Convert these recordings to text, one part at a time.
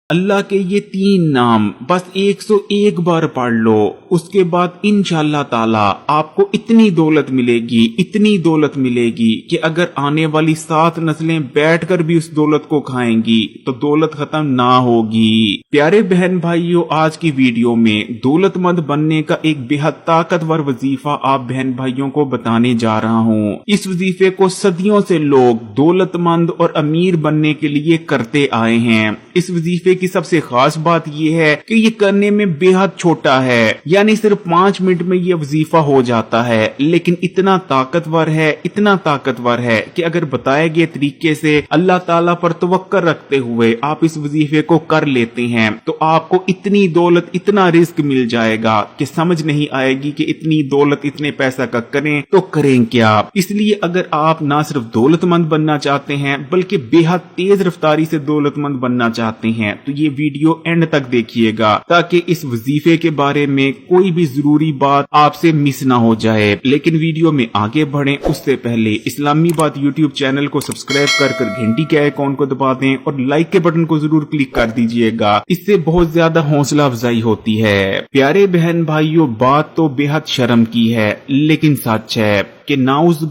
اللہ کے یہ 3 نام بس 101 بار پڑھ لو، اس کے بعد انشاءاللہ تعالی آپ کو اتنی دولت ملے گی کہ اگر آنے والی 7 نسلیں بیٹھ کر بھی اس دولت کو کھائیں گی تو دولت ختم نہ ہوگی۔ پیارے بہن بھائیوں، آج کی ویڈیو میں دولت مند بننے کا ایک بے حد طاقتور وظیفہ آپ بہن بھائیوں کو بتانے جا رہا ہوں۔ اس وظیفے کو صدیوں سے لوگ دولت مند اور امیر بننے کے لیے کرتے آئے ہیں۔ اس وظیفے کی سب سے خاص بات یہ ہے کہ یہ کرنے میں بے حد چھوٹا ہے، یعنی صرف 5 منٹ میں یہ وظیفہ ہو جاتا ہے، لیکن اتنا طاقتور ہے کہ اگر بتائے گئے طریقے سے اللہ تعالیٰ پر توکل رکھتے ہوئے آپ اس وظیفے کو کر لیتے ہیں تو آپ کو اتنی دولت، اتنا رزق مل جائے گا کہ سمجھ نہیں آئے گی کہ اتنی دولت، اتنے پیسہ کا کریں تو کریں کیا۔ اس لیے اگر آپ نہ صرف دولت مند بننا چاہتے ہیں بلکہ بے حد تیز رفتاری سے دولت مند بننا چاہتے ہیں تو یہ ویڈیو اینڈ تک دیکھیے گا تاکہ اس وظیفے کے بارے میں کوئی بھی ضروری بات آپ سے مس نہ ہو جائے۔ لیکن ویڈیو میں آگے بڑھیں اس سے پہلے اسلامی بات یوٹیوب چینل کو سبسکرائب کر گھنٹی کے آئیکن کو دبا دیں اور لائک کے بٹن کو ضرور کلک کر دیجئے گا، اس سے بہت زیادہ حوصلہ افزائی ہوتی ہے۔ پیارے بہن بھائیوں، بات تو بے حد شرم کی ہے لیکن سچ ہے کہ نعوذ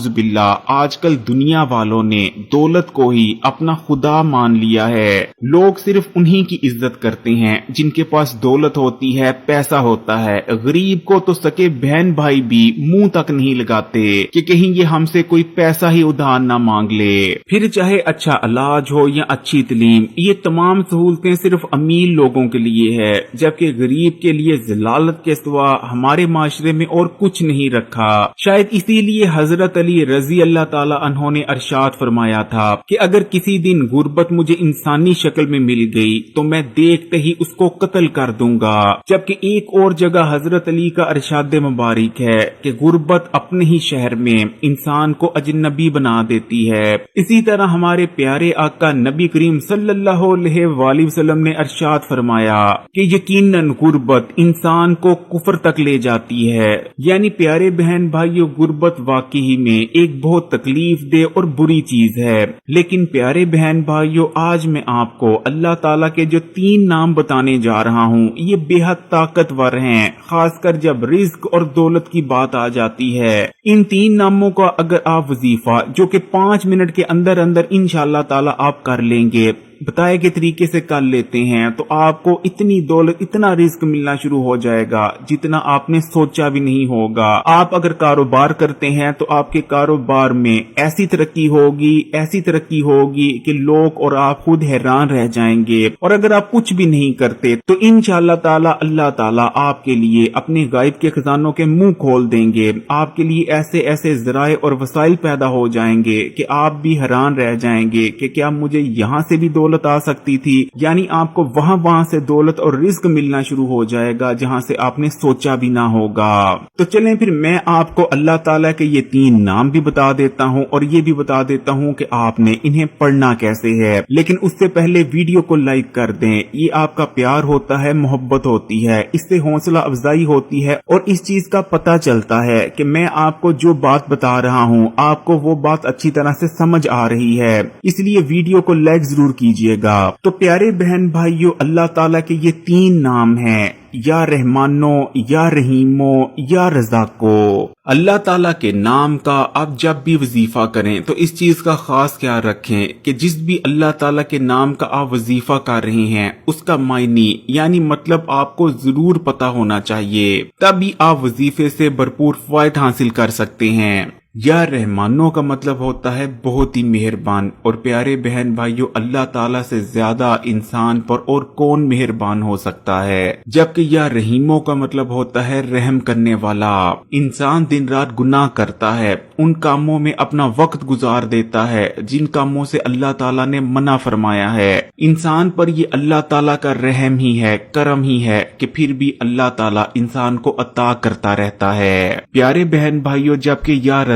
باللہ آج کل دنیا والوں نے دولت کو ہی اپنا خدا مان لیا ہے۔ لوگ صرف انہی کی عزت کرتے ہیں جن کے پاس دولت ہوتی ہے، پیسہ ہوتا ہے۔ غریب کو تو سکے بہن بھائی بھی منہ تک نہیں لگاتے کہ کہیں یہ ہم سے کوئی پیسہ ہی ادھار نہ مانگ لے۔ پھر چاہے اچھا علاج ہو یا اچھی تعلیم، یہ تمام سہولتیں صرف امیر لوگوں کے لیے ہے، جبکہ غریب کے لیے ذلالت کے سوا ہمارے معاشرے میں اور کچھ نہیں رکھا۔ شاید اسی لیے حضرت علی رضی اللہ تعالی عنہ نے ارشاد فرمایا تھا کہ اگر کسی دن غربت مجھے انسانی شکل میں مل گئی تو میں دیکھتے ہی اس کو قتل کر دوں گا۔ جبکہ ایک اور جگہ حضرت علی کا ارشاد مبارک ہے کہ غربت اپنے ہی شہر میں انسان کو اجنبی بنا دیتی ہے۔ اسی طرح ہمارے پیارے آقا نبی کریم صلی اللہ علیہ وآلہ وسلم نے ارشاد فرمایا کہ یقیناً غربت انسان کو کفر تک لے جاتی ہے۔ یعنی پیارے بہن بھائیو، غربت واقعی میں ایک بہت تکلیف دہ اور بری چیز ہے۔ لیکن پیارے بہن بھائیو، آج میں آپ کو اللہ تعالیٰ کے جو 3 نام بتانے جا رہا ہوں یہ بے حد طاقتور ہیں، خاص کر جب رزق اور دولت کی بات آ جاتی ہے۔ ان 3 ناموں کا اگر آپ وظیفہ جو کہ 5 منٹ کے اندر انشاءاللہ تعالیٰ آپ کر لیں گے، بتائے کے طریقے سے کر لیتے ہیں تو آپ کو اتنی دولت، اتنا رزق ملنا شروع ہو جائے گا جتنا آپ نے سوچا بھی نہیں ہوگا۔ آپ اگر کاروبار کرتے ہیں تو آپ کے کاروبار میں ایسی ترقی ہوگی کہ لوگ اور آپ خود حیران رہ جائیں گے۔ اور اگر آپ کچھ بھی نہیں کرتے تو انشاءاللہ تعالی اللہ تعالی آپ کے لیے اپنے غائب کے خزانوں کے منہ کھول دیں گے۔ آپ کے لیے ایسے ذرائع اور وسائل پیدا ہو جائیں گے کہ آپ بھی حیران رہ جائیں گے کہ کیا مجھے یہاں سے بھی دولت آ سکتی تھی۔ یعنی آپ کو وہاں سے دولت اور رزق ملنا شروع ہو جائے گا جہاں سے آپ نے سوچا بھی نہ ہوگا۔ تو چلیں پھر میں آپ کو اللہ تعالیٰ کے یہ 3 نام بھی بتا دیتا ہوں اور یہ بھی بتا دیتا ہوں کہ آپ نے انہیں پڑھنا کیسے ہے۔ لیکن اس سے پہلے ویڈیو کو لائک کر دیں، یہ آپ کا پیار ہوتا ہے، محبت ہوتی ہے، اس سے حوصلہ افزائی ہوتی ہے اور اس چیز کا پتہ چلتا ہے کہ میں آپ کو جو بات بتا رہا ہوں آپ کو وہ بات اچھی طرح سے سمجھ آ رہی ہے، اس لیے ویڈیو کو لائک ضرور کیجیے گا۔ تو پیارے بہن بھائیو، اللہ تعالیٰ کے یہ 3 نام ہیں، یا رحمانو، یا رحیمو، یا رزاقو۔ اللہ تعالیٰ کے نام کا آپ جب بھی وظیفہ کریں تو اس چیز کا خاص خیال رکھیں کہ جس بھی اللہ تعالیٰ کے نام کا آپ وظیفہ کر رہے ہیں اس کا معنی یعنی مطلب آپ کو ضرور پتا ہونا چاہیے، تبھی آپ وظیفے سے بھرپور فوائد حاصل کر سکتے ہیں۔ یا رحمانوں کا مطلب ہوتا ہے بہت ہی مہربان، اور پیارے بہن بھائیوں، اللہ تعالیٰ سے زیادہ انسان پر اور کون مہربان ہو سکتا ہے۔ جبکہ یا رحیموں کا مطلب ہوتا ہے رحم کرنے والا۔ انسان دن رات گناہ کرتا ہے، ان کاموں میں اپنا وقت گزار دیتا ہے جن کاموں سے اللہ تعالیٰ نے منع فرمایا ہے۔ انسان پر یہ اللہ تعالیٰ کا رحم ہی ہے، کرم ہی ہے کہ پھر بھی اللہ تعالیٰ انسان کو عطا کرتا رہتا ہے۔ پیارے بہن بھائیوں، جبکہ یا